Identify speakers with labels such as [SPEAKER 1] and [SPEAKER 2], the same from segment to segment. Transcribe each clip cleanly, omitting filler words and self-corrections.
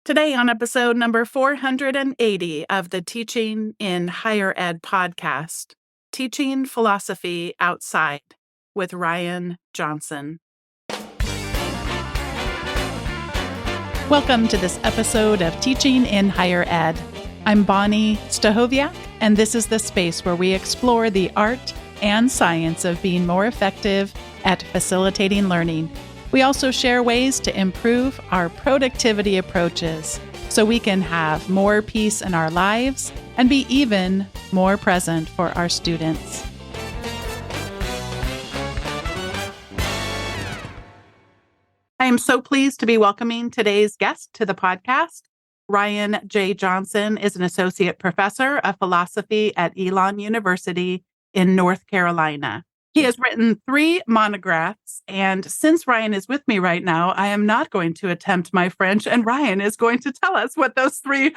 [SPEAKER 1] Today on episode number 480 of the Teaching in Higher Ed podcast, Teaching Philosophy Outside with Ryan Johnson. Welcome to this episode of Teaching in Higher Ed. I'm Bonnie Stahoviak, and this is the space where we explore the art and science of being more effective at facilitating learning. We also share ways to improve our productivity approaches so we can have more peace in our lives and be even more present for our students. I am so pleased to be welcoming today's guest to the podcast. Ryan J. Johnson is an associate professor of philosophy at Elon University in North Carolina. He has written 3 monographs, and since Ryan is with me right now, I am not going to attempt my French, and Ryan is going to tell us what those 3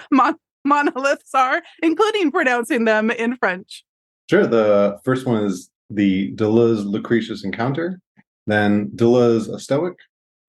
[SPEAKER 1] monoliths are, including pronouncing them in French.
[SPEAKER 2] Sure. The first one is the Deleuze-Lucretius encounter, then Deleuze a Stoic,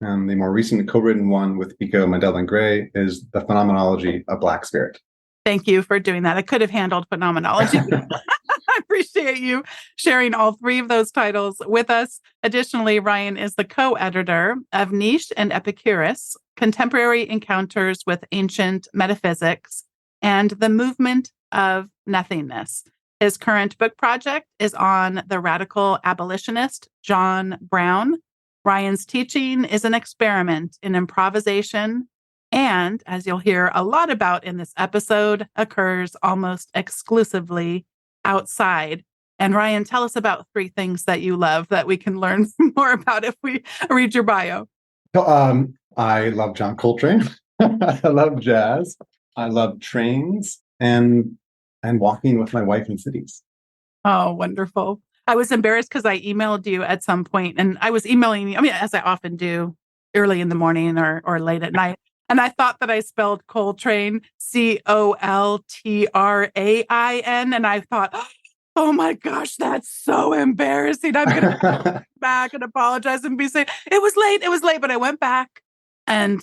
[SPEAKER 2] and the more recent co-written one with Pico, Mandel, and Gray is the phenomenology of Black Spirit.
[SPEAKER 1] Thank you for doing that. I could have handled phenomenology. I appreciate you sharing all 3 of those titles with us. Additionally, Ryan is the co-editor of Niche and Epicurus, Contemporary Encounters with Ancient Metaphysics, and The Movement of Nothingness. His current book project is on the radical abolitionist John Brown. Ryan's teaching is an experiment in improvisation and, as you'll hear a lot about in this episode, occurs almost exclusively outside. And Ryan, tell us about 3 things that you love that we can learn more about if we read your bio.
[SPEAKER 2] I love John Coltrane. I love jazz. I love trains and walking with my wife in cities.
[SPEAKER 1] Oh, wonderful. I was embarrassed because I emailed you at some point, and I was emailing you, as I often do, early in the morning or late at night. And I thought that I spelled Coltrane, Coltrain. And I thought, oh my gosh, that's so embarrassing. I'm going to go back and apologize and be saying, it was late. But I went back and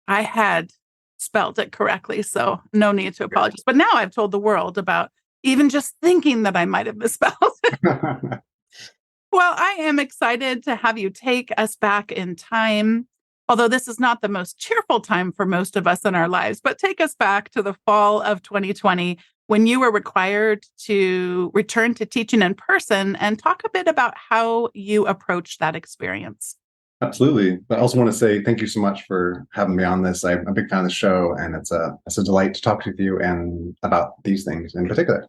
[SPEAKER 1] I had spelled it correctly. So no need to apologize. But now I've told the world about even just thinking that I might have misspelled it. Well, I am excited to have you take us back in time. Although this is not the most cheerful time for most of us in our lives, but take us back to the fall of 2020 when you were required to return to teaching in person, and talk a bit about how you approached that experience.
[SPEAKER 2] Absolutely. But I also want to say thank you so much for having me on this. I'm a big fan of the show, and it's a delight to talk with you and about these things in particular.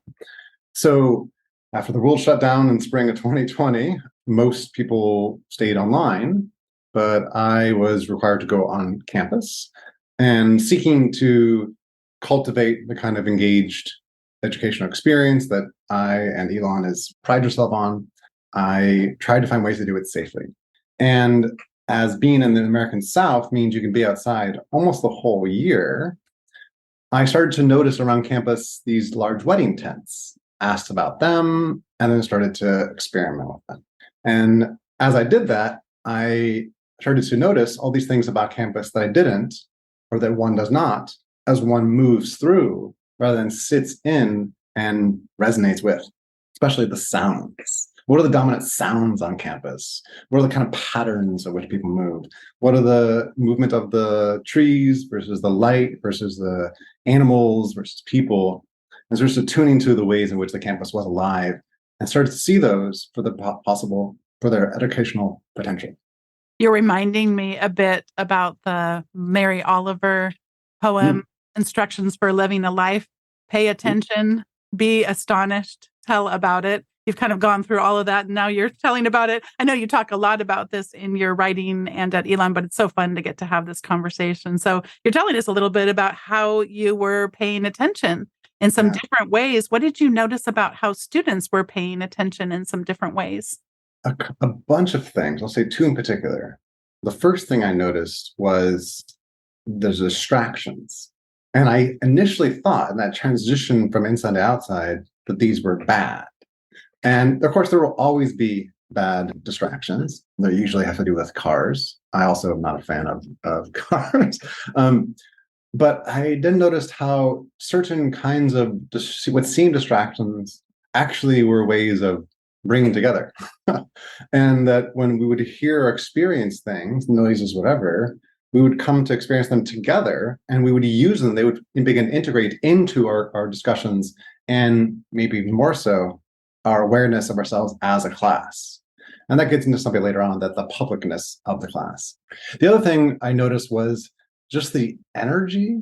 [SPEAKER 2] So after the world shut down in spring of 2020, most people stayed online, but I was required to go on campus, and seeking to cultivate the kind of engaged educational experience that I and Elon has prided herself on. I tried to find ways to do it safely. And as being in the American South means you can be outside almost the whole year, I started to notice around campus these large wedding tents, asked about them, and then started to experiment with them. And as I did that, I started to notice all these things about campus that I didn't, or that one does not, as one moves through rather than sits in and resonates with, especially the sounds. What are the dominant sounds on campus? What are the kind of patterns of which people move? What are the movement of the trees versus the light versus the animals versus people? And sort of tuning to the ways in which the campus was alive, and started to see those for the possible, for their educational potential.
[SPEAKER 1] You're reminding me a bit about the Mary Oliver poem, Instructions for Living a Life. Pay attention, be astonished, tell about it. You've kind of gone through all of that, and now you're telling about it. I know you talk a lot about this in your writing and at Elon, but it's so fun to get to have this conversation. So you're telling us a little bit about how you were paying attention in some different ways. What did you notice about how students were paying attention in some different ways?
[SPEAKER 2] A bunch of things. I'll say 2 in particular. The first thing I noticed was there's distractions. And I initially thought in that transition from inside to outside that these were bad. And of course, there will always be bad distractions. They usually have to do with cars. I also am not a fan of cars. But I then noticed how certain kinds of what seemed distractions actually were ways of bringing together. And that when we would hear or experience things, noises, whatever, we would come to experience them together and we would use them. They would begin to integrate into our discussions and maybe even more so, our awareness of ourselves as a class. And that gets into something later on, that the publicness of the class. The other thing I noticed was just the energy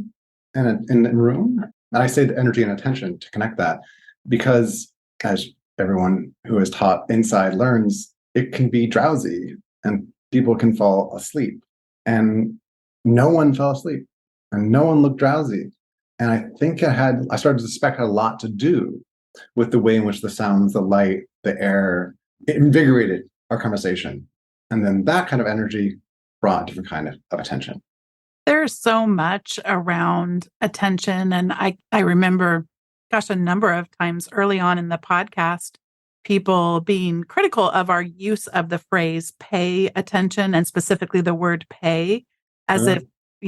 [SPEAKER 2] in the room. And I say the energy and attention to connect that because, as everyone who is taught inside learns, it can be drowsy and people can fall asleep. And no one fell asleep and no one looked drowsy. And I started to suspect it had a lot to do with the way in which the sounds, the light, the air, it invigorated our conversation. And then that kind of energy brought a different kind of attention.
[SPEAKER 1] There's so much around attention. And I remember, gosh, a number of times early on in the podcast, people being critical of our use of the phrase pay attention, and specifically the word pay, as if,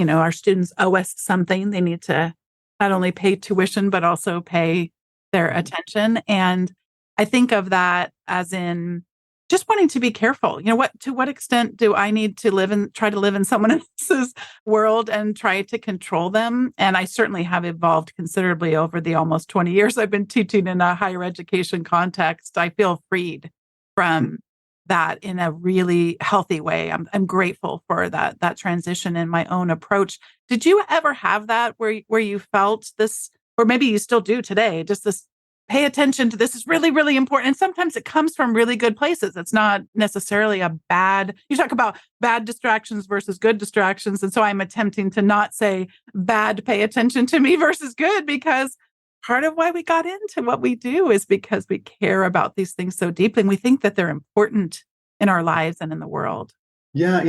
[SPEAKER 1] our students owe us something. They need to not only pay tuition, but also pay their attention. And I think of that as in just wanting to be careful. To what extent do I need to try to live in someone else's world and try to control them? And I certainly have evolved considerably over the almost 20 years I've been teaching in a higher education context. I feel freed from that in a really healthy way. I'm grateful for that transition in my own approach. Did you ever have that where you felt this, or maybe you still do today, just this pay attention to this is really, really important. And sometimes it comes from really good places. It's not necessarily you talk about bad distractions versus good distractions. And so I'm attempting to not say bad pay attention to me versus good, because part of why we got into what we do is because we care about these things so deeply. And we think that they're important in our lives and in the world.
[SPEAKER 2] Yeah,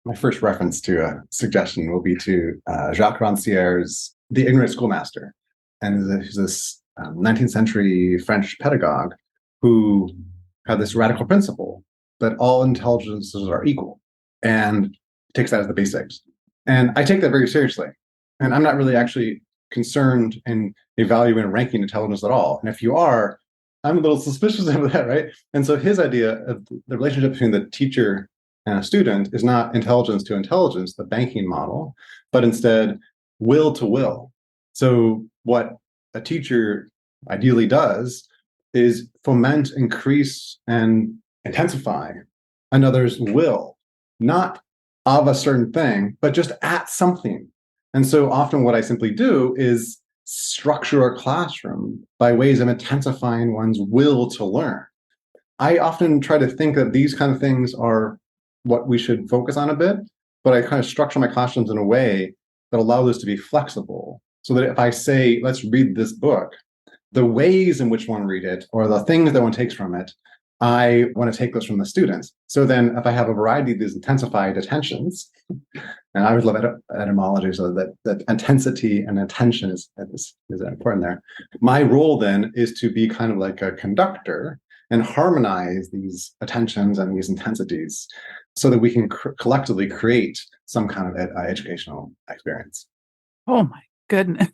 [SPEAKER 2] my first reference to a suggestion will be to Jacques Rancière's The Ignorant Schoolmaster. And there's this 19th century French pedagogue who had this radical principle that all intelligences are equal and takes that as the basics. And I take that very seriously. And I'm not really actually concerned in evaluating and ranking intelligence at all. And if you are, I'm a little suspicious of that, right? And so his idea of the relationship between the teacher and a student is not intelligence to intelligence, the banking model, but instead will to will. So what a teacher ideally does is foment, increase, and intensify another's will, not of a certain thing, but just at something. And so often what I simply do is structure a classroom by ways of intensifying one's will to learn. I often try to think that these kind of things are what we should focus on a bit, but I kind of structure my classrooms in a way that allow this to be flexible. So that if I say, let's read this book, the ways in which one read it or the things that one takes from it, I want to take those from the students. So then if I have a variety of these intensified attentions, and I would love etymology, so that intensity and attention is important there. My role then is to be kind of like a conductor and harmonize these attentions and these intensities so that we can collectively create some kind of educational experience.
[SPEAKER 1] Oh my goodness.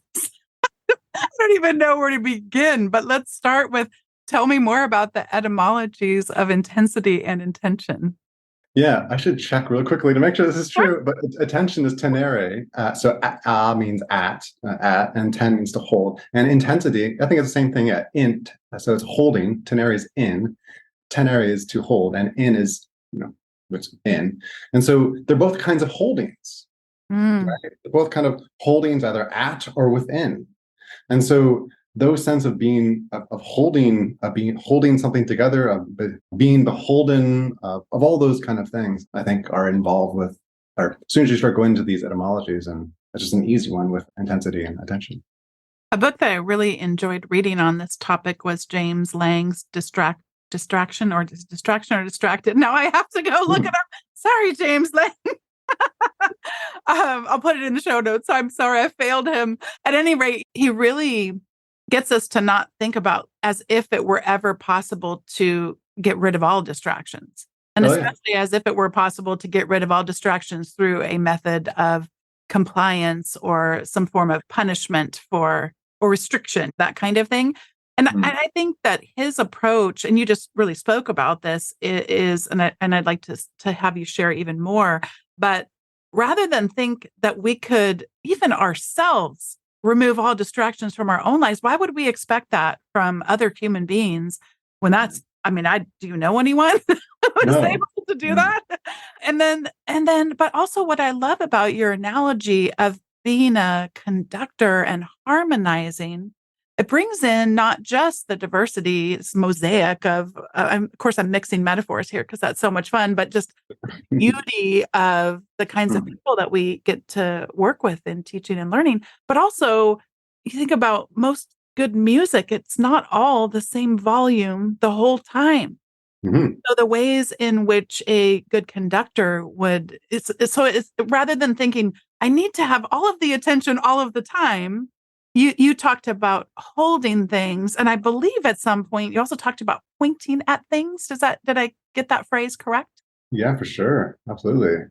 [SPEAKER 1] I don't even know where to begin, but let's start with tell me more about the etymologies of intensity and intention.
[SPEAKER 2] Yeah, I should check real quickly to make sure this is true. But attention is tenere. So means at, and ten means to hold. And intensity, I think it's the same thing at int. So it's holding. Tenere is in. Tenere is to hold. And in is, which in. And so they're both kinds of holdings. Right? They're both kind of holdings either at or within. And so those sense of being holding something together, of being beholden, of all those kind of things, I think are involved with, or as soon as you start going into these etymologies, and it's just an easy one with intensity and attention.
[SPEAKER 1] A book that I really enjoyed reading on this topic was James Lang's Distraction or Distracted. Now I have to go look it up. Sorry, James Lang. I'll put it in the show notes. I'm sorry I failed him. At any rate, he really gets us to not think about as if it were ever possible to get rid of all distractions. And especially as if it were possible to get rid of all distractions through a method of compliance or some form of punishment or restriction, that kind of thing. And I think that his approach, and you just really spoke about this, is, and I'd like to have you share even more, but rather than think that we could even ourselves remove all distractions from our own lives, why would we expect that from other human beings when that's, I mean, do you know anyone who's
[SPEAKER 2] No.
[SPEAKER 1] able to do that? But also what I love about your analogy of being a conductor and harmonizing, it brings in not just the diversity, it's mosaic of course, I'm mixing metaphors here because that's so much fun, but just beauty of the kinds of people that we get to work with in teaching and learning. But also, you think about most good music, it's not all the same volume the whole time. So the ways in which a good conductor would, it's rather than thinking, I need to have all of the attention all of the time, you talked about holding things. And I believe at some point you also talked about pointing at things. Did I get that phrase correct?
[SPEAKER 2] Yeah, for sure. Absolutely.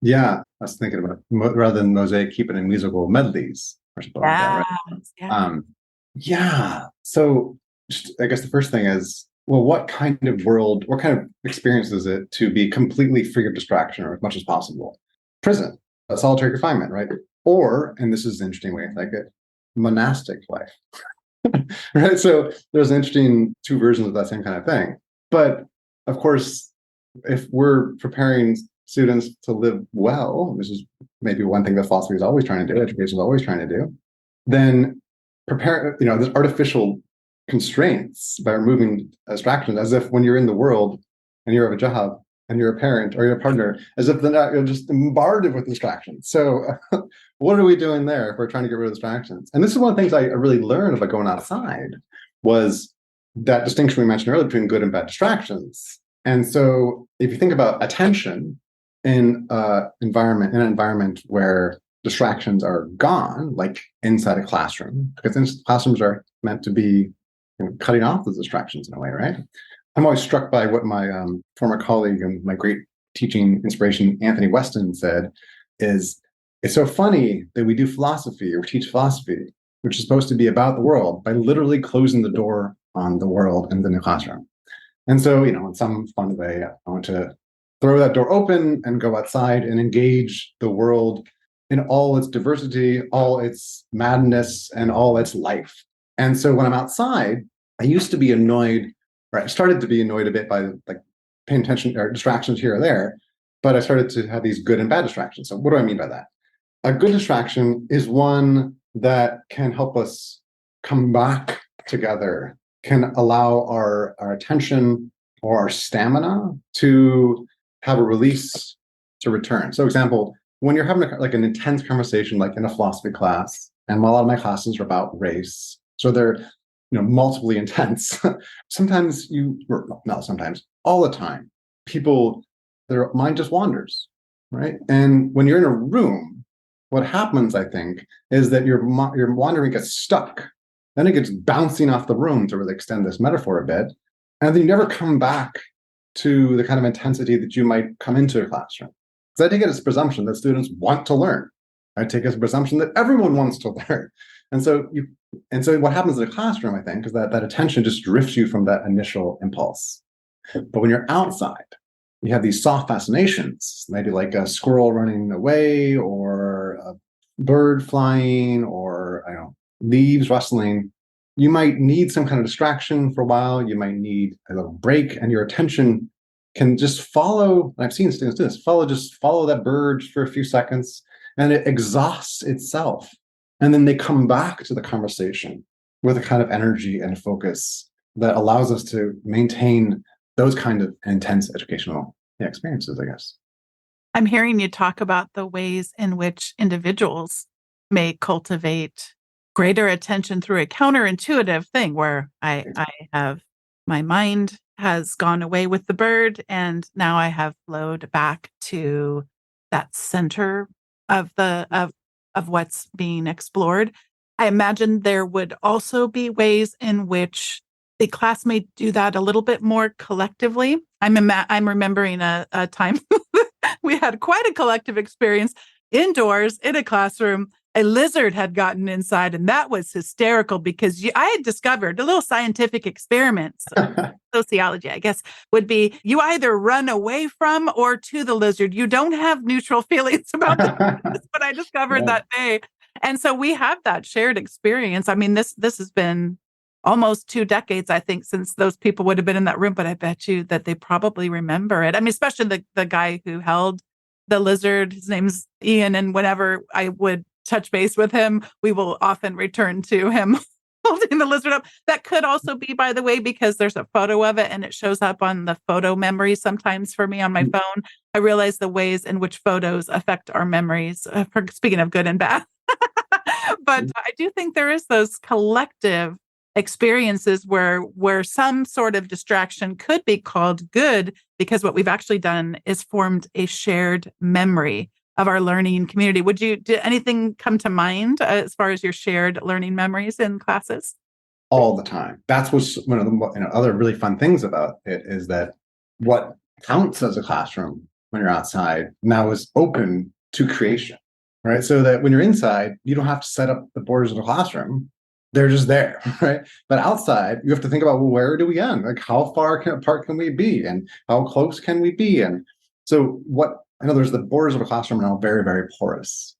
[SPEAKER 2] Yeah. I was thinking about rather than mosaic, keep it in musical medleys or something like that, right?
[SPEAKER 1] Yeah.
[SPEAKER 2] Um, yeah. So just, I guess the first thing is, well, what kind of experience is it to be completely free of distraction or as much as possible? Prison, a solitary confinement, right? Or, and this is an interesting way to think it, monastic life, right? So there's interesting two versions of that same kind of thing. But of course, if we're preparing students to live well, which is maybe one thing that philosophy is always trying to do, education is always trying to do, then there's artificial constraints by removing distractions, as if when you're in the world and you have a job and you're a parent or you're a partner, as if you're just bombarded with distractions. So what are we doing there if we're trying to get rid of distractions? And this is one of the things I really learned about going outside was that distinction we mentioned earlier between good and bad distractions. And so if you think about attention in an environment where distractions are gone, like inside a classroom, because classrooms are meant to be cutting off those distractions in a way, right? I'm always struck by what my former colleague and my great teaching inspiration, Anthony Weston, said is, it's so funny that we do philosophy or teach philosophy, which is supposed to be about the world, by literally closing the door on the world in the classroom. And so, in some fun way, I want to throw that door open and go outside and engage the world in all its diversity, all its madness, and all its life. And so when I'm outside, I used to be annoyed, or I started to be annoyed a bit by like paying attention or distractions here or there, but I started to have these good and bad distractions. So what do I mean by that? A good distraction is one that can help us come back together, can allow our attention or our stamina to have a release to return. So example, when you're having an intense conversation, like in a philosophy class, and a lot of my classes are about race, so they're multiply intense. Sometimes not sometimes, all the time, their mind just wanders, right? And when you're in a room, what happens, I think, is that your wandering gets stuck. Then it gets bouncing off the room, to really extend this metaphor a bit. And then you never come back to the kind of intensity that you might come into a classroom. Because I take it as a presumption that students want to learn. I take it as a presumption that everyone wants to learn. And so what happens in a classroom, I think, is that attention just drifts you from that initial impulse. But when you're outside, you have these soft fascinations, maybe like a squirrel running away, or a bird flying, or leaves rustling. You might need some kind of distraction for a while. You might need a little break, and your attention can just follow. I've seen students do this. Follow that bird for a few seconds, and it exhausts itself. And then they come back to the conversation with a kind of energy and focus that allows us to maintain those kind of intense educational experiences, I guess.
[SPEAKER 1] I'm hearing you talk about the ways in which individuals may cultivate greater attention through a counterintuitive thing where I have, my mind has gone away with the bird, and now I have flowed back to that center of what's being explored. I imagine there would also be ways in which the class may do that a little bit more collectively. I'm remembering a time we had quite a collective experience indoors in a classroom, a lizard had gotten inside, and that was hysterical because I had discovered a little scientific experiment. Sociology, I guess, would be you either run away from or to the lizard. You don't have neutral feelings about this. That's what I discovered that day. And so we have that shared experience. I mean, this has been almost 2 decades, I think, since those people would have been in that room, but I bet you that they probably remember it. I mean, especially the guy who held the lizard, his name's Ian, and whenever I would touch base with him, we will often return to him holding the lizard up. That could also be, by the way, because there's a photo of it and it shows up on the photo memory sometimes for me on my phone. I realize the ways in which photos affect our memories, speaking of good and bad. But I do think there is those collective experiences where some sort of distraction could be called good, because what we've actually done is formed a shared memory of our learning community. Did anything come to mind as far as your shared learning memories in classes?
[SPEAKER 2] All the time. That's what's one of the other really fun things about it, is that what counts as a classroom when you're outside now is open to creation, right? So that when you're inside, you don't have to set up the borders of the classroom. They're just there, right? But outside, you have to think about, well, where do we end? Like, how far apart can we be? And how close can we be? And so in other words, the borders of a classroom are now very, very porous.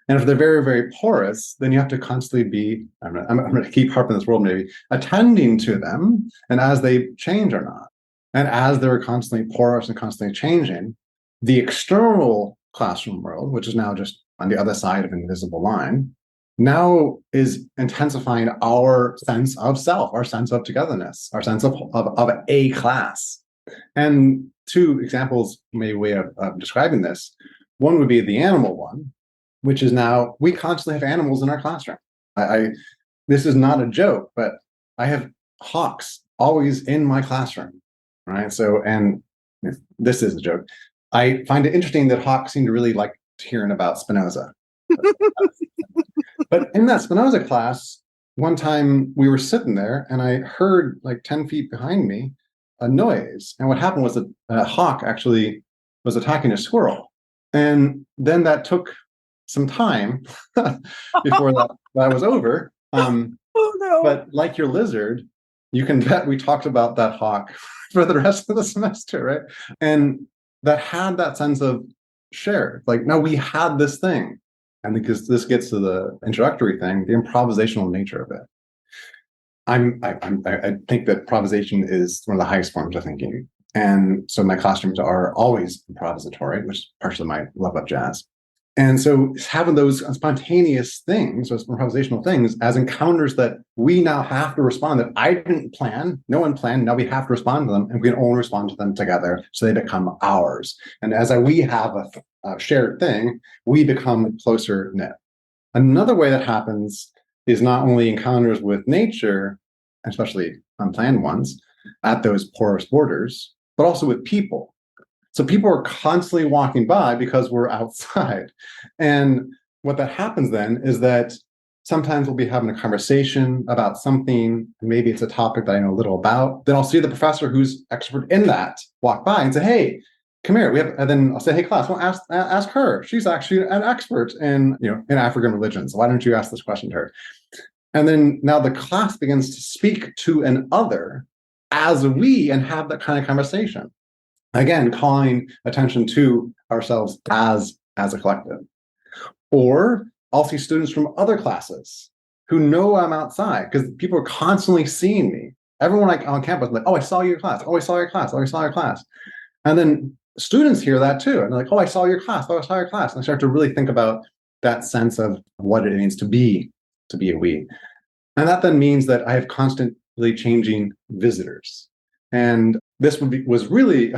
[SPEAKER 2] And if they're very, very porous, then you have to constantly be, I'm going to keep harping this world, maybe, attending to them, and as they change or not. And as they're constantly porous and constantly changing, the external classroom world, which is now just on the other side of an invisible line, now is intensifying our sense of self, our sense of togetherness, our sense of a class. And 2 examples, maybe way of describing this. One would be the animal one, which is now we constantly have animals in our classroom. This is not a joke, but I have hawks always in my classroom, right? So, and this is a joke. I find it interesting that hawks seem to really like hearing about Spinoza. But in that Spinoza class, one time we were sitting there and I heard like 10 feet behind me a noise. And what happened was a hawk actually was attacking a squirrel. And then that took some time before that was over. Oh, no. But like your lizard, you can bet we talked about that hawk for the rest of the semester, right? And that had that sense of shared, like, no, we had this thing. And because this gets to the introductory thing, the improvisational nature of it. I think that improvisation is one of the highest forms of thinking. And so my classrooms are always improvisatory, which is partially my love of jazz. And so having those spontaneous things, those improvisational things, as encounters that we now have to respond, that I didn't plan, no one planned, now we have to respond to them, and we can only respond to them together, so they become ours. And as we have a shared thing, we become closer knit. Another way that happens is not only encounters with nature, especially unplanned ones, at those porous borders, but also with people. So people are constantly walking by because we're outside. And what that happens then is that sometimes we'll be having a conversation about something, maybe it's a topic that I know little about. Then I'll see the professor who's expert in that walk by and say, hey, come here. And then I'll say, hey, class, well, ask her. She's actually an expert in African religions. Why don't you ask this question to her? And then now the class begins to speak to an other as we and have that kind of conversation. Again, calling attention to ourselves as a collective. Or I'll see students from other classes who know I'm outside because people are constantly seeing me. Everyone on campus is like, oh, I saw your class. Oh, I saw your class. Oh, I saw your class. And then students hear that too. And they're like, oh, I saw your class. Oh, I saw your class. And I start to really think about that sense of what it means to be a we. And that then means that I have constantly changing visitors. And this was really,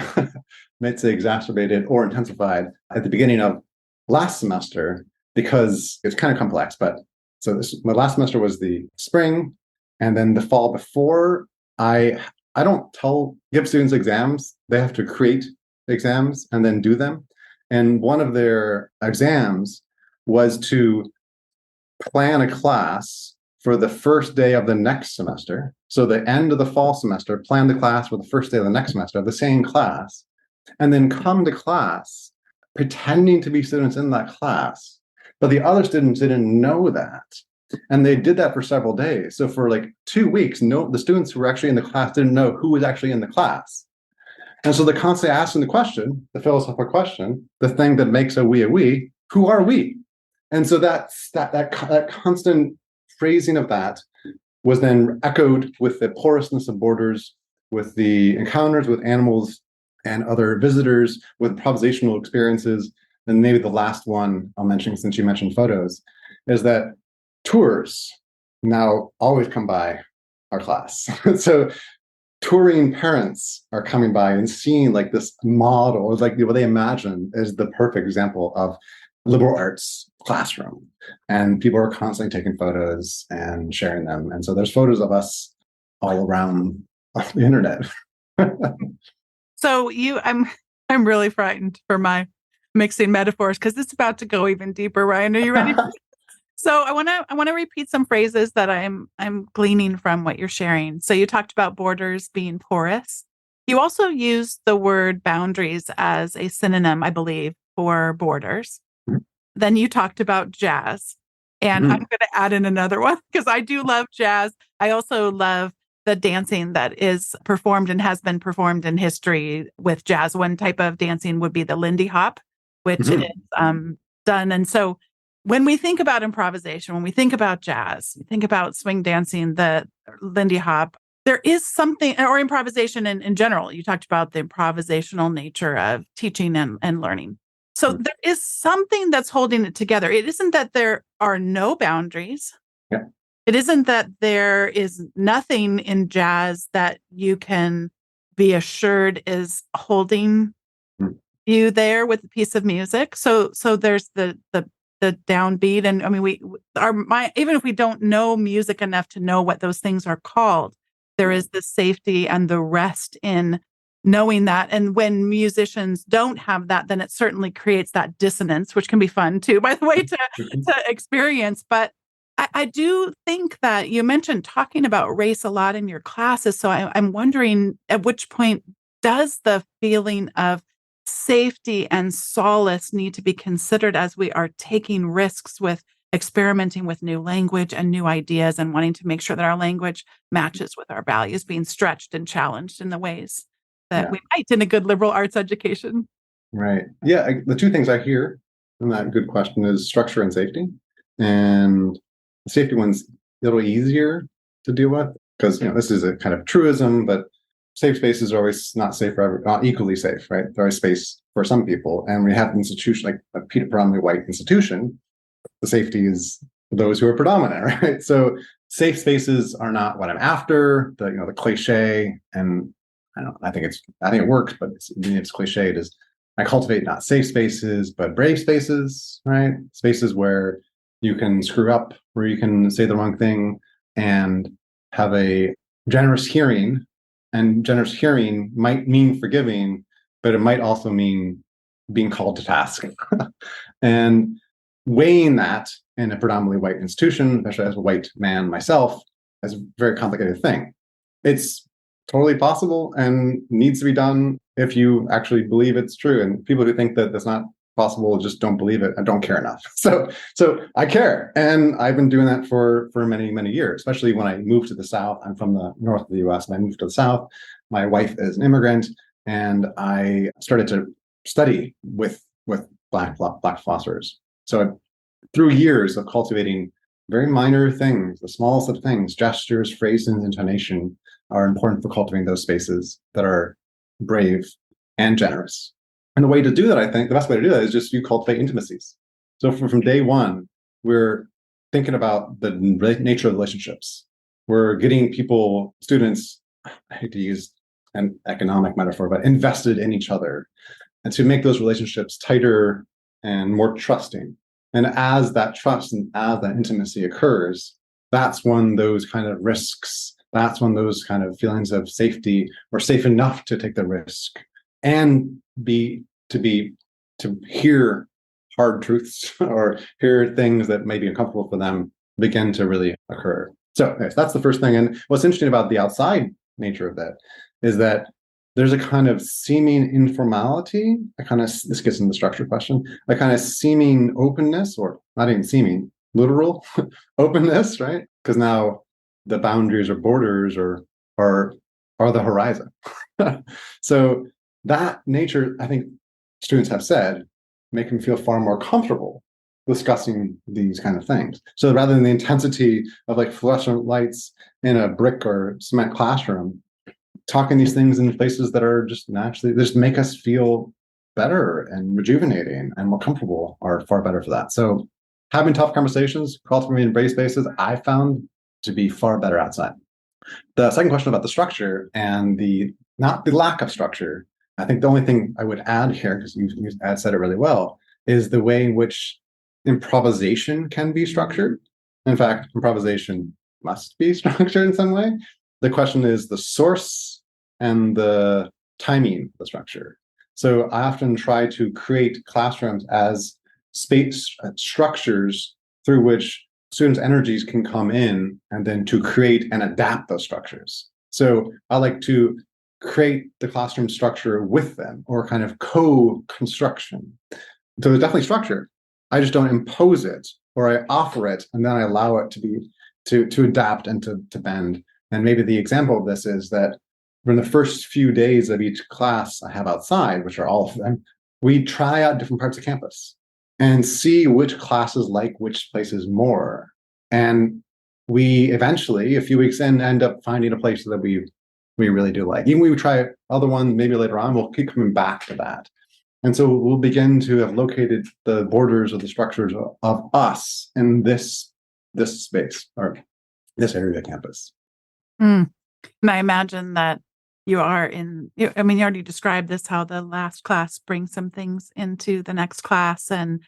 [SPEAKER 2] let's say, exacerbated or intensified at the beginning of last semester because it's kind of complex. But so my last semester was the spring, and then the fall before. I don't give students exams. They have to create exams and then do them. And one of their exams was to plan a class for the first day of the next semester. So the end of the fall semester, plan the class for the first day of the next semester, the same class, and then come to class pretending to be students in that class, but the other students didn't know that. And they did that for several days. So for like 2 weeks, the students who were actually in the class didn't know who was actually in the class. And so they're constantly asking the question, the philosophical question, the thing that makes a we, who are we? And so that constant phrasing of that was then echoed with the porousness of borders, with the encounters with animals and other visitors, with improvisational experiences. And maybe the last one I'll mention, since you mentioned photos, is that tours now always come by our class. So touring parents are coming by and seeing like this model, like what they imagine is the perfect example of liberal arts classroom. And people are constantly taking photos and sharing them. And so there's photos of us all around the internet.
[SPEAKER 1] So I'm really frightened for my mixing metaphors because it's about to go even deeper. Ryan, are you ready? So I want to repeat some phrases that I'm gleaning from what you're sharing. So you talked about borders being porous. You also used the word boundaries as a synonym, I believe, for borders.
[SPEAKER 2] Mhm.
[SPEAKER 1] Then you talked about jazz. And I'm going to add in another one because I do love jazz. I also love the dancing that is performed and has been performed in history with jazz. One type of dancing would be the Lindy Hop, which is done. And so when we think about improvisation, when we think about jazz, we think about swing dancing, the Lindy Hop, there is something, or improvisation in general. You talked about the improvisational nature of teaching and learning. So there is something that's holding it together. It isn't that there are no boundaries.
[SPEAKER 2] Yeah.
[SPEAKER 1] It isn't that there is nothing in jazz that you can be assured is holding you there with a piece of music. So there's the downbeat, and I mean even if we don't know music enough to know what those things are called, there is the safety and the rest in knowing that. And when musicians don't have that, then it certainly creates that dissonance, which can be fun too, by the way, to experience. But I do think that you mentioned talking about race a lot in your classes. So I'm wondering at which point does the feeling of safety and solace need to be considered as we are taking risks with experimenting with new language and new ideas and wanting to make sure that our language matches with our values, being stretched and challenged in the ways that we might in a good liberal arts education.
[SPEAKER 2] Right. Yeah. The two things I hear from that good question is structure and safety. And the safety one's a little easier to deal with because, this is a kind of truism, but safe spaces are always not safe for not equally safe, right? There is space for some people. And we have an institution like a predominantly white institution. The safety is those who are predominant, right? So safe spaces are not what I'm after. The cliche, and I think it works, but it's cliche. It is I cultivate not safe spaces, but brave spaces, right? Spaces where you can screw up, where you can say the wrong thing and have a generous hearing. And generous hearing might mean forgiving, but it might also mean being called to task. And weighing that in a predominantly white institution, especially as a white man myself, is a very complicated thing. It's totally possible and needs to be done if you actually believe it's true. And people who think that that's not possible just don't believe it and don't care enough. So I care, and I've been doing that for many, many years. Especially when I moved to the South. I'm from the north of the U.S. and I moved to the South. My wife is an immigrant, and I started to study with Black philosophers. So through years of cultivating very minor things, the smallest of things, gestures, phrases, intonation, are important for cultivating those spaces that are brave and generous. And the way to do that, I think, the best way to do that is just you cultivate intimacies. So from day one, we're thinking about the nature of relationships. We're getting people, students, I hate to use an economic metaphor, but invested in each other, and to make those relationships tighter and more trusting. And as that trust and as that intimacy occurs, that's when those kind of risks, that's when those kind of feelings of safety or safe enough to take the risk and to hear hard truths or hear things that may be uncomfortable for them begin to really occur. So yes, that's the first thing. And what's interesting about the outside nature of that is that there's a kind of seeming informality, this gets into the structure question, a kind of seeming openness, or not even seeming, literal openness, right? Because now the boundaries or borders are the horizon. So that nature, I think students have said, make them feel far more comfortable discussing these kind of things. So rather than the intensity of like fluorescent lights in a brick or cement classroom, talking these things in places that are just naturally, just make us feel better and rejuvenating and more comfortable are far better for that. So having tough conversations, cultivating brave spaces, I found to be far better outside. The second question about the structure and not the lack of structure, I think the only thing I would add here, because you said it really well, is the way in which improvisation can be structured. In fact, improvisation must be structured in some way. The question is the source and the timing of the structure. So I often try to create classrooms as space structures through which students' energies can come in and then to create and adapt those structures. So I like to create the classroom structure with them, or kind of co-construction. So there's definitely structure. I just don't impose it, or I offer it and then I allow it to be to adapt and to bend. And maybe the example of this is that in the first few days of each class I have outside, which are all of them, we try out different parts of campus and see which classes like which places more. And we eventually, a few weeks in, end up finding a place that we really do like. Even when we try other ones, maybe later on, we'll keep coming back to that. And so we'll begin to have located the borders of the structures of us in this space or this area of campus.
[SPEAKER 1] And I imagine that you already described this, how the last class brings some things into the next class, and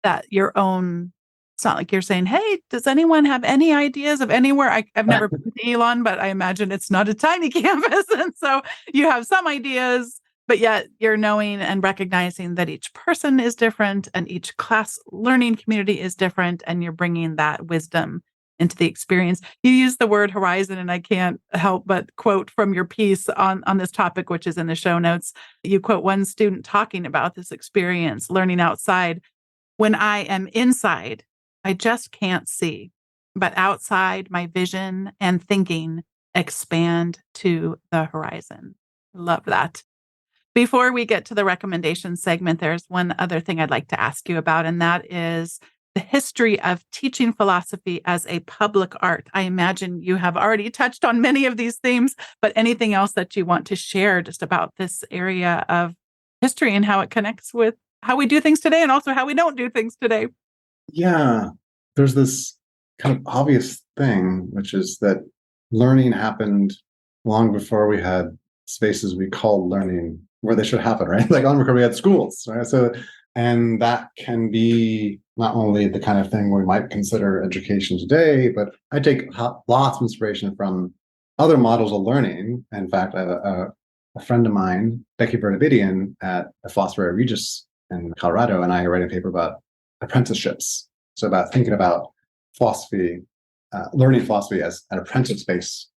[SPEAKER 1] that your own, it's not like you're saying, hey, does anyone have any ideas of anywhere? I've never been to Elon, but I imagine it's not a tiny campus. And so you have some ideas, but yet you're knowing and recognizing that each person is different and each class learning community is different, and you're bringing that wisdom into the experience. You use the word horizon, and I can't help but quote from your piece on this topic, which is in the show notes. You quote one student talking about this experience, learning outside. When I am inside, I just can't see, but outside, my vision and thinking expand to the horizon. Love that. Before we get to the recommendation segment, there's one other thing I'd like to ask you about, and that is the history of teaching philosophy as a public art. I imagine you have already touched on many of these themes, but anything else that you want to share just about this area of history and how it connects with how we do things today and also how we don't do things today?
[SPEAKER 2] Yeah, there's this kind of obvious thing, which is that learning happened long before we had spaces we called learning where they should happen, right? Like long before we had schools, right? So, and that can be not only the kind of thing we might consider education today, but I take lots of inspiration from other models of learning. In fact, I have a friend of mine, Becky Bernavidian at the Philosophy Regis in Colorado, and I write a paper about apprenticeships. So about thinking about philosophy, learning philosophy as an apprentice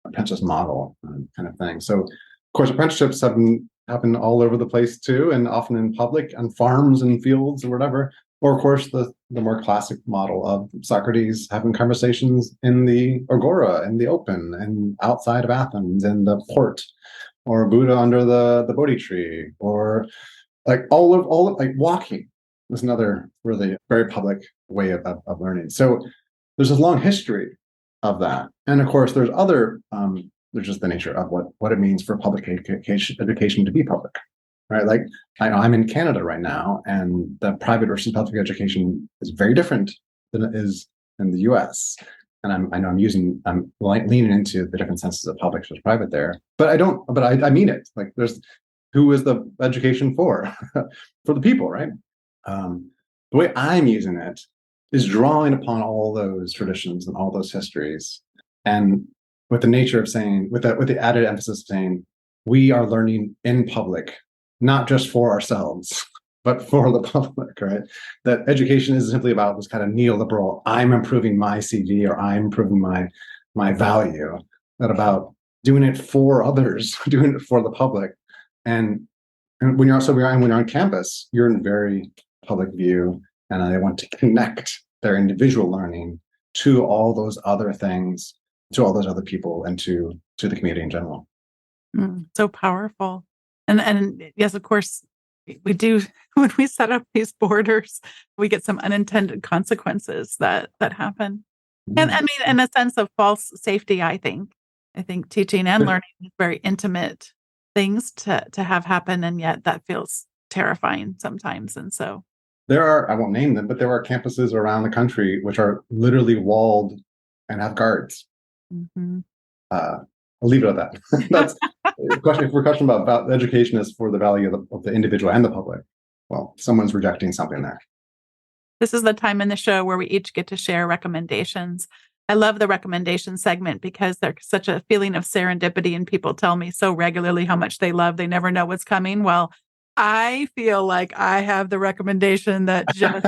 [SPEAKER 2] model kind of thing. So of course, apprenticeships happen all over the place too, and often in public, on farms and fields or whatever. Or of course, the more classic model of Socrates having conversations in the agora, in the open, and outside of Athens, in the port, or Buddha under the Bodhi tree, or like all of like walking is another really very public way of learning. So there's a long history of that, and of course, there's other. There's just the nature of what it means for public education to be public, right? Like I know I'm in Canada right now, and the private versus public education is very different than it is in the U.S. And I'm leaning into the different senses of public versus private there, but I mean it. Like who is the education for? For the people, right? The way I'm using it is drawing upon all those traditions and all those histories, and with the nature of saying, with the added emphasis of saying, we are learning in public, not just for ourselves, but for the public, right? That education isn't simply about this kind of neoliberal, I'm improving my CV or I'm improving my value, but about doing it for others, doing it for the public. And when you're on campus, you're in very public view, and they want to connect their individual learning to all those other things, to all those other people, and to the community in general.
[SPEAKER 1] So powerful. And yes, of course, we do when we set up these borders, we get some unintended consequences that happen. And I mean, in a sense of false safety, I think. I think teaching and learning is very intimate things to have happen, and yet that feels terrifying sometimes. And so
[SPEAKER 2] I won't name them, but there are campuses around the country which are literally walled and have guards.
[SPEAKER 1] mhm.
[SPEAKER 2] Uh, I'll leave it at that. That's the question. If we're questioning about education is for the value of the individual and the public, well, someone's rejecting something there.
[SPEAKER 1] This is the time in the show where we each get to share recommendations. I love the recommendation segment because there's such a feeling of serendipity, and people tell me so regularly how much they love. They never know what's coming. Well, I feel like I have the recommendation that just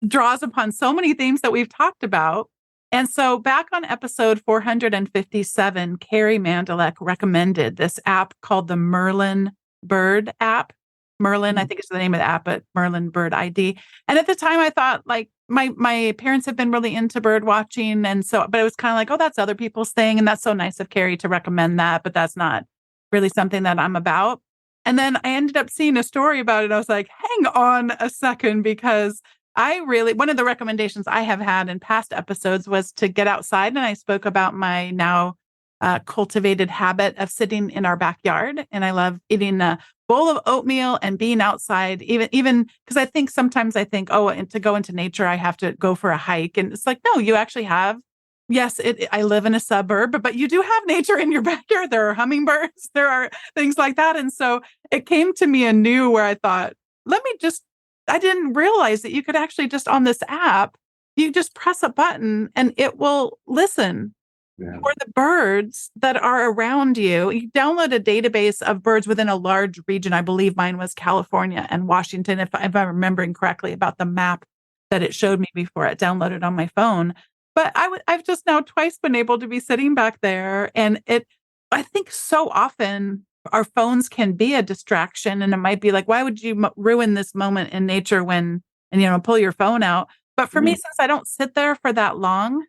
[SPEAKER 1] draws upon so many themes that we've talked about. And so back on episode 457, Carrie Mandalek recommended this app called the Merlin Bird app. Merlin, I think is the name of the app, but Merlin Bird ID. And at the time I thought like my parents have been really into bird watching. And so, but it was kind of like, oh, that's other people's thing. And that's so nice of Carrie to recommend that, but that's not really something that I'm about. And then I ended up seeing a story about it. I was like, hang on a second, because one of the recommendations I have had in past episodes was to get outside. And I spoke about my now cultivated habit of sitting in our backyard. And I love eating a bowl of oatmeal and being outside, even because sometimes I think, oh, and to go into nature, I have to go for a hike. And it's like, no, you actually have. Yes, I live in a suburb, but you do have nature in your backyard. There are hummingbirds, there are things like that. And so it came to me anew where I thought, I didn't realize that you could actually just on this app, you just press a button and it will listen for the birds that are around you. You download a database of birds within a large region. I believe mine was California and Washington, if I'm remembering correctly about the map that it showed me before it downloaded on my phone. But I've just now twice been able to be sitting back there, and I think so often our phones can be a distraction, and it might be like, why would you ruin this moment in nature and pull your phone out? But for me, since I don't sit there for that long,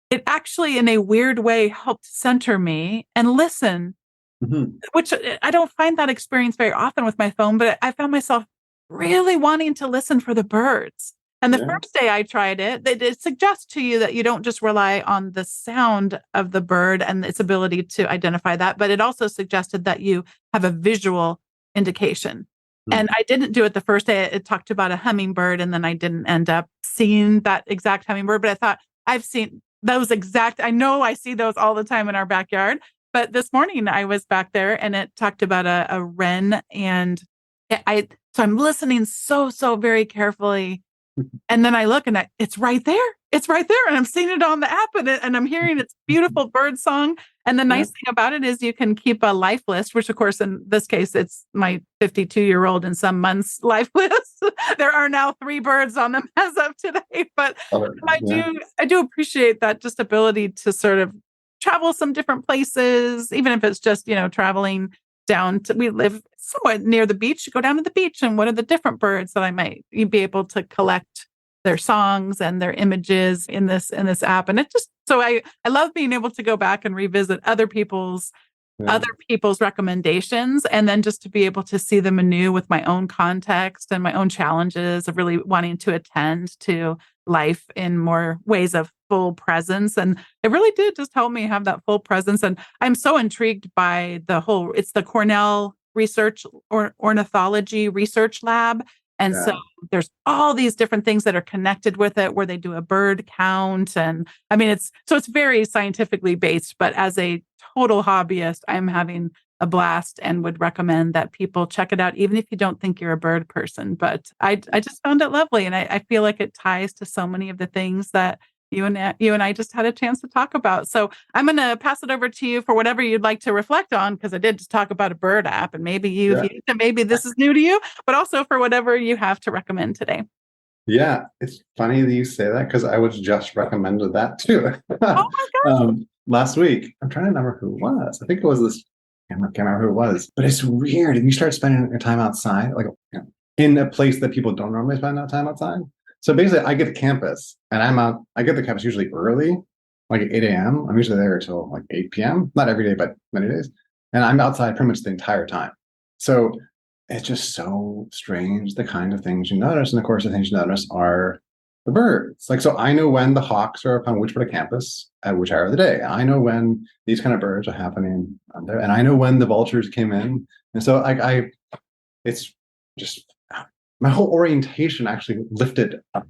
[SPEAKER 1] it actually in a weird way helped center me and listen, which I don't find that experience very often with my phone, but I found myself really wanting to listen for the birds. And the first day I tried it suggests to you that you don't just rely on the sound of the bird and its ability to identify that, but it also suggested that you have a visual indication. And I didn't do it the first day. It talked about a hummingbird, and then I didn't end up seeing that exact hummingbird, but I thought I've seen I know I see those all the time in our backyard. But this morning I was back there and it talked about a wren, and so I'm listening so very carefully. And then I look and it's right there. It's right there. And I'm seeing it on the app, and I'm hearing its beautiful bird song. And the nice thing about it is you can keep a life list, which of course, in this case, it's my 52-year-old and some months life list. There are now 3 birds on them as of today. But I do appreciate that just ability to sort of travel some different places, even if it's just, traveling we live somewhat near the beach, go down to the beach, and what are the different birds that I might be able to collect their songs and their images in this app. And it just, so I love being able to go back and revisit other people's recommendations, and then just to be able to see them anew with my own context and my own challenges of really wanting to attend to life in more ways of full presence. And it really did just help me have that full presence. And I'm so intrigued by it's the Cornell Ornithology Research Lab. And so there's all these different things that are connected with it, where they do a bird count. And I mean, it's very scientifically based, but as a total hobbyist, I'm having a blast and would recommend that people check it out, even if you don't think you're a bird person. But I just found it lovely. And I feel like it ties to so many of the things that you and I just had a chance to talk about. So I'm going to pass it over to you for whatever you'd like to reflect on, because I did just talk about a bird app, and maybe maybe this is new to you, but also for whatever you have to recommend today.
[SPEAKER 2] Yeah, it's funny that you say that, because I was just recommended that too.
[SPEAKER 1] Oh my gosh.
[SPEAKER 2] Last week. I'm trying to remember who it was. I think it was this can't remember who it was, but it's weird. If you start spending your time outside, like in a place that people don't normally spend that time outside. So basically, I get to campus and I'm out. I get to campus usually early, like at 8 a.m. I'm usually there until like 8 p.m. Not every day, but many days. And I'm outside pretty much the entire time. So it's just so strange, the kind of things you notice. And of course, the things you notice are the birds. Like, so I know when the hawks are upon which part of campus at which hour of the day. I know when these kind of birds are happening on there. And I know when the vultures came in. And so it's just my whole orientation actually lifted up.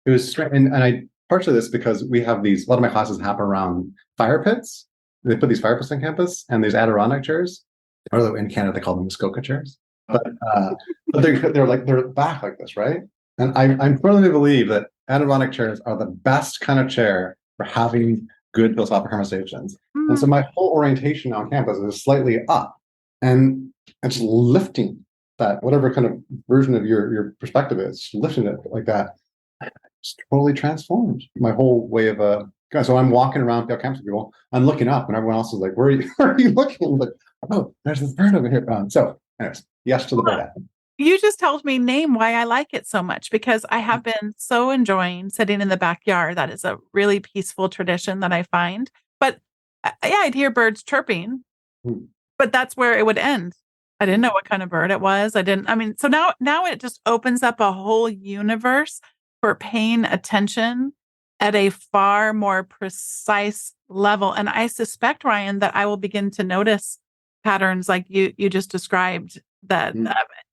[SPEAKER 2] It was strange. And I partially this because we have a lot of my classes happen around fire pits. They put these fire pits on campus and there's Adirondack chairs, or in Canada they call them Muskoka chairs. But they're back like this, right? And I'm firmly believe that Adirondack chairs are the best kind of chair for having good philosophical conversations. And so my whole orientation on campus is slightly up, and it's lifting that whatever kind of version of your perspective is, lifting it like that, just totally transformed my whole way of so I'm walking around Pale Campus with people, I'm looking up and everyone else is like, where are you looking? I'm like, oh, there's this bird over here. So anyways, yes to the bird.
[SPEAKER 1] You just helped me name why I like it so much, because I have been so enjoying sitting in the backyard. That is a really peaceful tradition that I find. But yeah, I'd hear birds chirping, but that's where it would end. I didn't know what kind of bird it was. So now it just opens up a whole universe for paying attention at a far more precise level. And I suspect, Ryan, that I will begin to notice patterns like you just described, that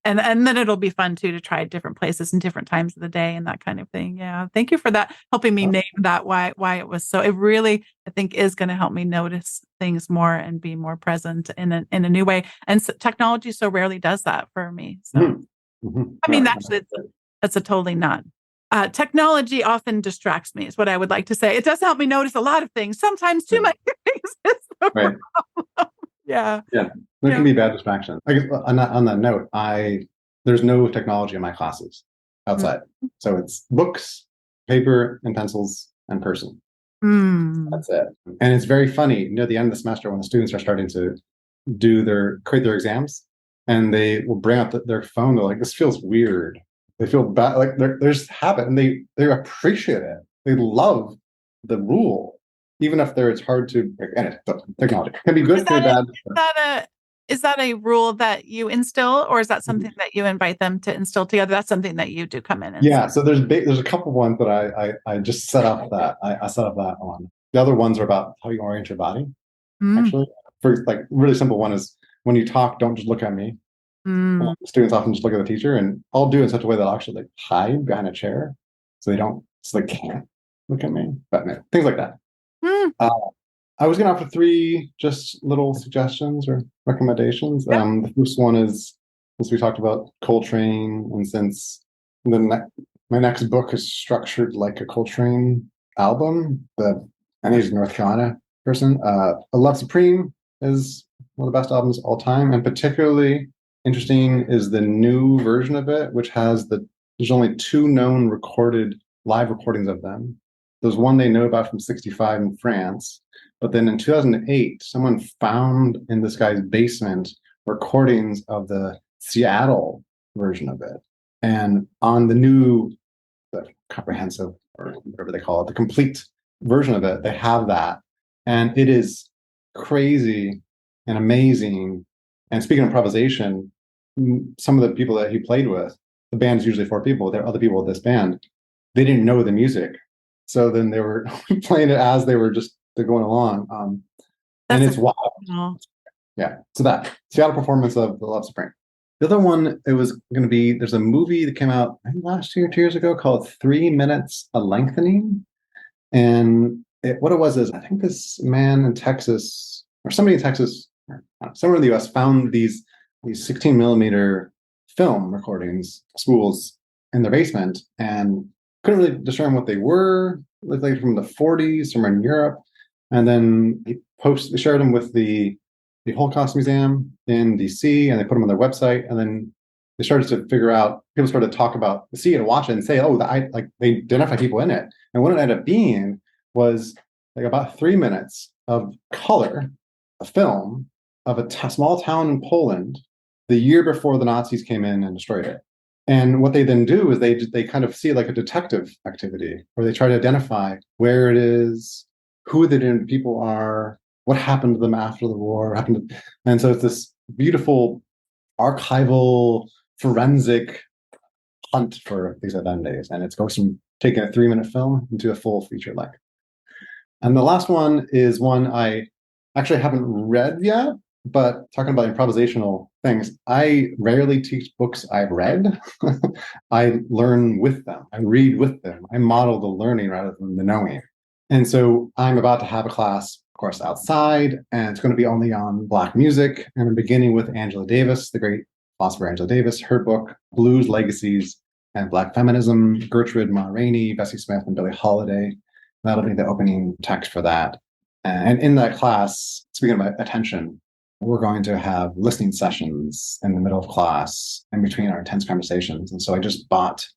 [SPEAKER 1] and then it'll be fun too to try different places and different times of the day and that kind of thing. Yeah, thank you for that, helping me name that, why it was so. It really, I think, is going to help me notice things more and be more present in a new way. And so, technology so rarely does that for me. So I mean, actually, that's a totally not. Technology often distracts me, is what I would like to say. It does help me notice a lot of things, sometimes too many things.
[SPEAKER 2] Right.
[SPEAKER 1] Yeah.
[SPEAKER 2] There can be bad distraction. I guess on that note, there's no technology in my classes outside. So it's books, paper, and pencils, and person. That's it. And it's very funny near the end of the semester when the students are starting to create their exams, and they will bring out their phone. They're like, this feels weird. They feel bad. Like there's habit, and they appreciate it. They love the rule, even if it's hard to. And technology can be good, can be bad.
[SPEAKER 1] Is that a rule that you instill, or is that something that you invite them to instill together? That's something that you do come in and
[SPEAKER 2] so there's a couple ones that I just set up that I set up that on. The other ones are about how you orient your body. Actually, for like really simple one is when you talk, don't just look at me. Students often just look at the teacher, and I'll do it in such a way that I'll actually like hide behind a chair so they can't look at me. But things like that. I was going to offer 3 just little suggestions or recommendations. The first one is, since we talked about Coltrane, and since my next book is structured like a Coltrane album, and he's a North Carolina person. Love Supreme is one of the best albums of all time, and particularly interesting is the new version of it, which has there's only 2 known live recordings of them. There's one they know about from '65 in France. But then in 2008, someone found in this guy's basement recordings of the Seattle version of it. And on the comprehensive, or whatever they call it, the complete version of it, they have that. And it is crazy and amazing. And speaking of improvisation, some of the people that he played with, the band is usually 4 people. There are other people with this band. They didn't know the music. So then they were playing it as they're going along. And it's wild. Yeah. So that Seattle performance of the Love Supreme. The other one, it was going to be, there's a movie that came out last year, 2 years ago, called 3 Minutes a Lengthening. And what it was is, I think this man in Texas, or somebody in Texas, somewhere in the US, found these 16 millimeter film recordings, spools, in their basement, and couldn't really discern what they were. Looked like from the 40s, somewhere in Europe. And then they shared them with the Holocaust Museum in DC, and they put them on their website. And then they started to figure out, people started to talk about, see it and watch it and say, oh, they identify people in it. And what it ended up being was like about 3 minutes of color, a film of a small town in Poland the year before the Nazis came in and destroyed it. And what they then do is they kind of see like a detective activity where they try to identify where it is, who the different people are, what happened to them after the war, and so it's this beautiful archival forensic hunt for these days. And it goes from taking a 3-minute film into a full feature length. And the last one is one I actually haven't read yet, but talking about improvisational things, I rarely teach books I've read. I learn with them. I read with them. I model the learning rather than the knowing. And so I'm about to have a class, of course, outside, and it's going to be only on Black music. And I'm beginning with Angela Davis, the great philosopher Angela Davis, her book, Blues, Legacies, and Black Feminism, Gertrude Ma Rainey, Bessie Smith, and Billie Holiday. That'll be the opening text for that. And in that class, speaking about attention, we're going to have listening sessions in the middle of class in between our intense conversations. And so Elon just bought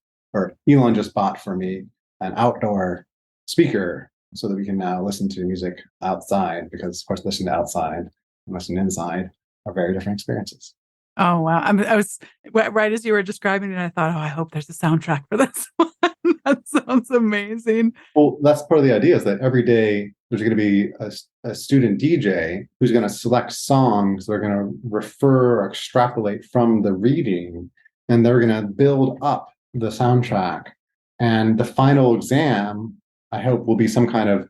[SPEAKER 2] for me an outdoor speaker so that we can now listen to music outside, because of course, listening to outside and listening inside are very different experiences.
[SPEAKER 1] Oh, wow. I was right as you were describing it, I thought, I hope there's a soundtrack for this one. That sounds amazing.
[SPEAKER 2] Well, that's part of the idea, is that every day there's going to be a student DJ who's going to select songs that are going to refer or extrapolate from the reading, and they're going to build up the soundtrack. And the final exam, I hope, will be some kind of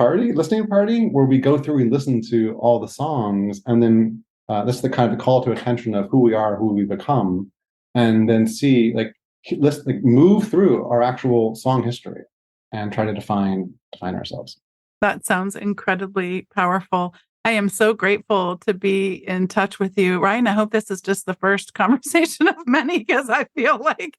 [SPEAKER 2] listening party, where we go through and listen to all the songs, and then this is the kind of call to attention of who we are, who we become, and then see, let's move through our actual song history and try to define ourselves.
[SPEAKER 1] That sounds incredibly powerful. I am so grateful to be in touch with you, Ryan. I hope this is just the first conversation of many, because I feel like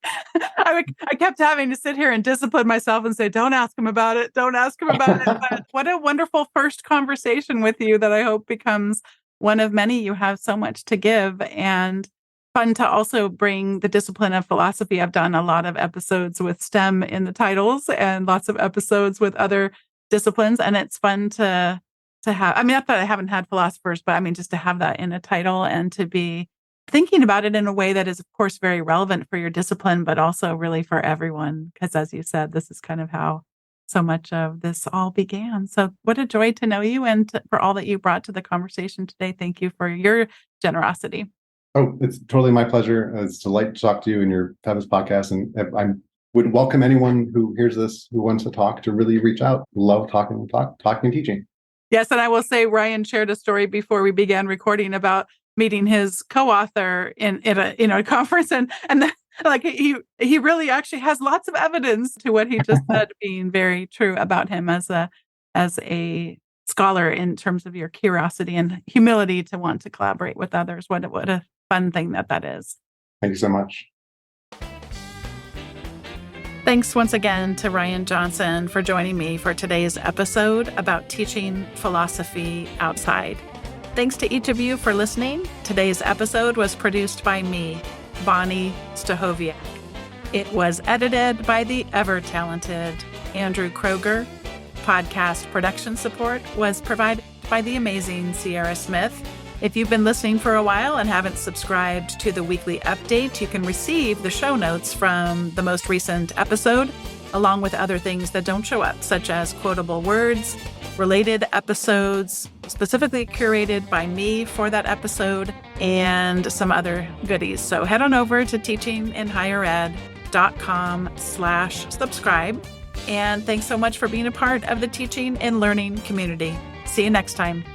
[SPEAKER 1] I kept having to sit here and discipline myself and say, don't ask him about it. Don't ask him about it. But what a wonderful first conversation with you that I hope becomes one of many. You have so much to give, and fun to also bring the discipline of philosophy. I've done a lot of episodes with STEM in the titles and lots of episodes with other disciplines. And it's fun to have, not that I haven't had philosophers, but just to have that in a title and to be thinking about it in a way that is, of course, very relevant for your discipline, but also really for everyone. Because as you said, this is kind of how so much of this all began. So what a joy to know you, and for all that you brought to the conversation today. Thank you for your generosity.
[SPEAKER 2] Oh, it's totally my pleasure. It's a delight to talk to you in your fabulous podcast. And I would welcome anyone who hears this, who wants to talk, to really reach out. Love talking and teaching. Yes.
[SPEAKER 1] And I will say, Ryan shared a story before we began recording about meeting his co-author in a conference. And he really actually has lots of evidence to what he just said being very true about him as a scholar, in terms of your curiosity and humility to want to collaborate with others. What a fun thing that is.
[SPEAKER 2] Thank you so much.
[SPEAKER 1] Thanks once again to Ryan Johnson for joining me for today's episode about teaching philosophy outside. Thanks to each of you for listening. Today's episode was produced by me, Bonnie Stahoviak. It was edited by the ever-talented Andrew Kroger. Podcast production support was provided by the amazing Sierra Smith. If you've been listening for a while and haven't subscribed to the weekly update, you can receive the show notes from the most recent episode, along with other things that don't show up, such as quotable words, related episodes, specifically curated by me for that episode, and some other goodies. So head on over to teachinginhighered.com/subscribe. And thanks so much for being a part of the teaching and learning community. See you next time.